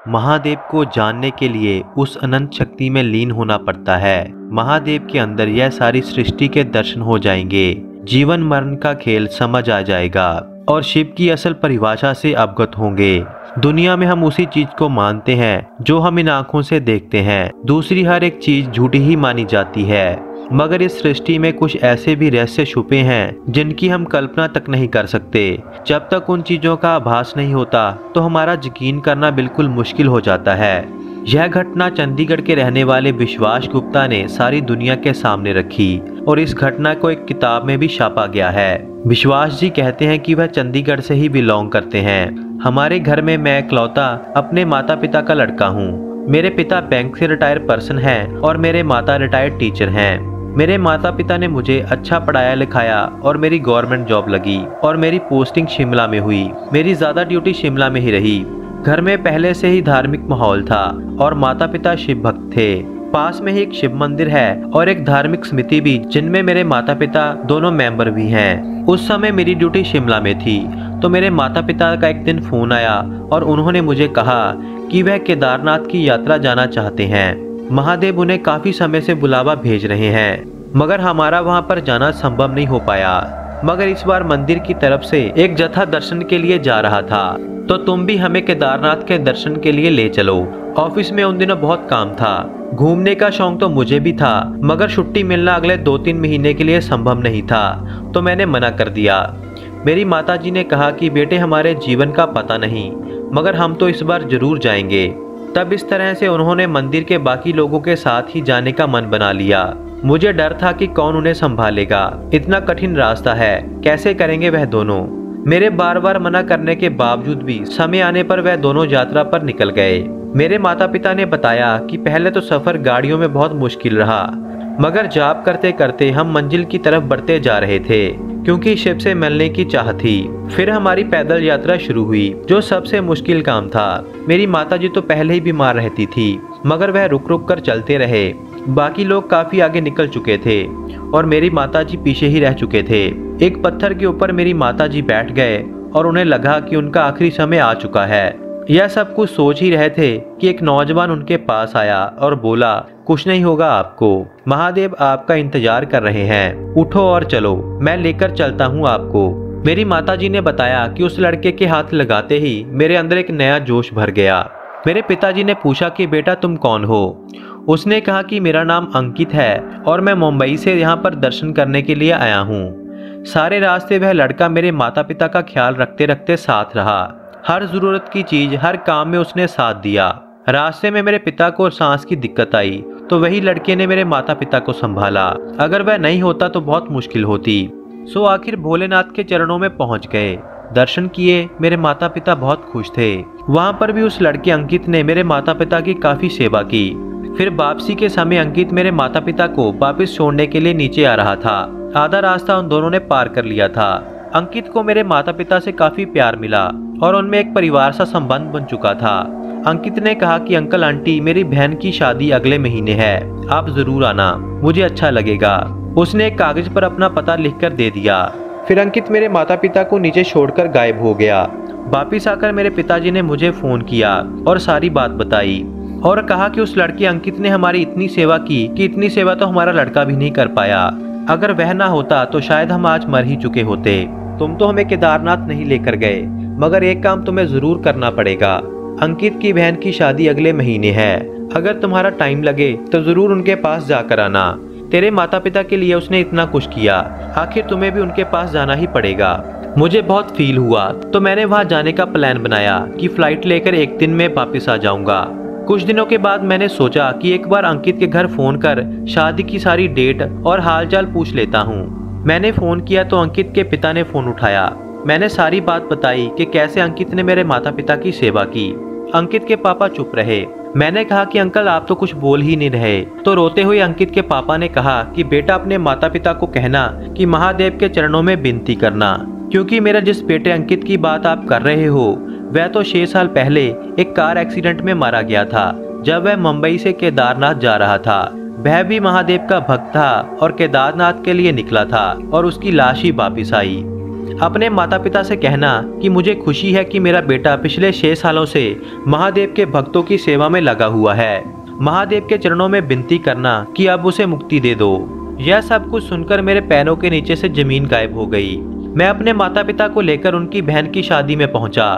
महादेव को जानने के लिए उस अनंत शक्ति में लीन होना पड़ता है। महादेव के अंदर यह सारी सृष्टि के दर्शन हो जाएंगे, जीवन मरण का खेल समझ आ जाएगा और शिव की असल परिभाषा से अवगत होंगे। दुनिया में हम उसी चीज को मानते हैं जो हम इन आंखों से देखते हैं। दूसरी हर एक चीज झूठी ही मानी जाती है। मगर इस सृष्टि में कुछ ऐसे भी रहस्य छुपे हैं जिनकी हम कल्पना तक नहीं कर सकते। जब तक उन चीजों का आभास नहीं होता तो हमारा यकीन करना बिल्कुल मुश्किल हो जाता है। यह घटना चंडीगढ़ के रहने वाले विश्वास गुप्ता ने सारी दुनिया के सामने रखी और इस घटना को एक किताब में भी छापा गया है। विश्वास जी कहते हैं कि वह चंडीगढ़ से ही बिलोंग करते हैं। हमारे घर में मैं इकलौता अपने माता पिता का लड़का हूँ। मेरे पिता बैंक से रिटायर्ड पर्सन हैं और मेरे माता रिटायर्ड टीचर हैं। मेरे माता पिता ने मुझे अच्छा पढ़ाया लिखाया और मेरी गवर्नमेंट जॉब लगी और मेरी पोस्टिंग शिमला में हुई। मेरी ज़्यादा ड्यूटी शिमला में ही रही। घर में पहले से ही धार्मिक माहौल था और माता पिता शिव भक्त थे। पास में ही एक शिव मंदिर है और एक धार्मिक समिति भी जिनमें मेरे माता पिता दोनों मेंबर भी हैं। उस समय मेरी ड्यूटी शिमला में थी तो मेरे माता पिता का एक दिन फ़ोन आया और उन्होंने मुझे कहा कि वह केदारनाथ की यात्रा जाना चाहते हैं। महादेव उन्हें काफी समय से बुलावा भेज रहे हैं, मगर हमारा वहां पर जाना संभव नहीं हो पाया। मगर इस बार मंदिर की तरफ से एक जत्था दर्शन के लिए जा रहा था, तो तुम भी हमें केदारनाथ के दर्शन के लिए ले चलो। ऑफिस में उन दिनों बहुत काम था। घूमने का शौक तो मुझे भी था, मगर छुट्टी मिलना अगले 2-3 महीने के लिए संभव नहीं था, तो मैंने मना कर दिया। मेरी माताजी ने कहा कि बेटे, हमारे जीवन का पता नहीं, मगर हम तो इस बार जरूर जाएंगे। तब इस तरह से उन्होंने मंदिर के बाकी लोगों के साथ ही जाने का मन बना लिया। मुझे डर था कि कौन उन्हें संभालेगा, इतना कठिन रास्ता है, कैसे करेंगे वह दोनों। मेरे बार बार मना करने के बावजूद भी समय आने पर वह दोनों यात्रा पर निकल गए। मेरे माता पिता ने बताया कि पहले तो सफर गाड़ियों में बहुत मुश्किल रहा, मगर जॉब करते करते हम मंजिल की तरफ बढ़ते जा रहे थे क्योंकि शिव से मिलने की चाह थी। फिर हमारी पैदल यात्रा शुरू हुई, जो सबसे मुश्किल काम था। मेरी माताजी तो पहले ही बीमार रहती थी, मगर वह रुक रुक कर चलते रहे। बाकी लोग काफी आगे निकल चुके थे और मेरी माताजी पीछे ही रह चुके थे। एक पत्थर के ऊपर मेरी माताजी बैठ गए और उन्हें लगा कि उनका आखिरी समय आ चुका है। यह सब कुछ सोच ही रहे थे कि एक नौजवान उनके पास आया और बोला, कुछ नहीं होगा आपको, महादेव आपका इंतजार कर रहे हैं, उठो और चलो, मैं लेकर चलता हूँ आपको। मेरी माताजी ने बताया कि उस लड़के के हाथ लगाते ही मेरे अंदर एक नया जोश भर गया। मेरे पिताजी ने पूछा कि बेटा तुम कौन हो? उसने कहा कि मेरा नाम अंकित है और मैं मुंबई से यहाँ पर दर्शन करने के लिए आया हूँ। सारे रास्ते वह लड़का मेरे माता पिता का ख्याल रखते रखते साथ रहा। हर जरूरत की चीज, हर काम में उसने साथ दिया। रास्ते में मेरे पिता को सांस की दिक्कत आई तो वही लड़के ने मेरे माता पिता को संभाला। अगर वह नहीं होता तो बहुत मुश्किल होती। सो आखिर भोलेनाथ के चरणों में पहुंच गए, दर्शन किए। मेरे माता पिता बहुत खुश थे। वहां पर भी उस लड़के अंकित ने मेरे माता पिता की काफी सेवा की। फिर वापसी के समय अंकित मेरे माता पिता को वापस छोड़ने के लिए नीचे आ रहा था। आधा रास्ता उन दोनों ने पार कर लिया था। अंकित को मेरे माता पिता से काफी प्यार मिला और उनमें एक परिवार सा संबंध बन चुका था। अंकित ने कहा कि अंकल आंटी, मेरी बहन की शादी अगले महीने है, आप जरूर आना, मुझे अच्छा लगेगा। उसने एक कागज पर अपना पता लिखकर दे दिया। फिर अंकित मेरे माता पिता को नीचे छोड़कर गायब हो गया। वापिस आकर मेरे पिताजी ने मुझे फोन किया और सारी बात बताई और कहा कि उस लड़के अंकित ने हमारी इतनी सेवा की कि इतनी सेवा तो हमारा लड़का भी नहीं कर पाया। अगर वह ना होता तो शायद हम आज मर ही चुके होते। तुम तो हमें केदारनाथ नहीं लेकर गए, मगर एक काम तुम्हें जरूर करना पड़ेगा। अंकित की बहन की शादी अगले महीने है। अगर तुम्हारा टाइम लगे तो जरूर उनके पास जाकर आना। तेरे माता पिता के लिए उसने इतना कुछ किया, आखिर तुम्हें भी उनके पास जाना ही पड़ेगा। मुझे बहुत फील हुआ तो मैंने वहां जाने का प्लान बनाया कि फ्लाइट लेकर एक दिन में वापस आ जाऊंगा। कुछ दिनों के बाद मैंने सोचा कि एक बार अंकित के घर फोन कर शादी की सारी डेट और हालचाल पूछ लेता हूँ। मैंने फोन किया तो अंकित के पिता ने फोन उठाया। मैंने सारी बात बताई कि कैसे अंकित ने मेरे माता पिता की सेवा की। अंकित के पापा चुप रहे। मैंने कहा कि अंकल आप तो कुछ बोल ही नहीं रहे। तो रोते हुए अंकित के पापा ने कहा कि बेटा अपने माता पिता को कहना कि महादेव के चरणों में विनती करना, क्योंकि मेरा जिस बेटे अंकित की बात आप कर रहे हो वह तो 6 साल पहले एक कार एक्सीडेंट में मारा गया था जब वह मुंबई से केदारनाथ जा रहा था। वह भी महादेव का भक्त था और केदारनाथ के लिए निकला था और उसकी लाश ही वापिस आई। अपने माता पिता से कहना कि मुझे खुशी है कि मेरा बेटा पिछले 6 सालों से महादेव के भक्तों की सेवा में लगा हुआ है। महादेव के चरणों में विनती करना कि अब उसे मुक्ति दे दो। यह सब कुछ सुनकर मेरे पैरों के नीचे से जमीन गायब हो गई। मैं अपने माता पिता को लेकर उनकी बहन की शादी में पहुंचा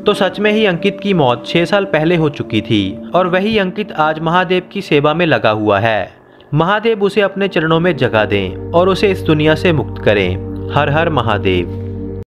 तो सच में ही अंकित की मौत 6 साल पहले हो चुकी थी और वही अंकित आज महादेव की सेवा में लगा हुआ है। महादेव उसे अपने चरणों में जगह दें और उसे इस दुनिया से मुक्त करें। हर हर महादेव।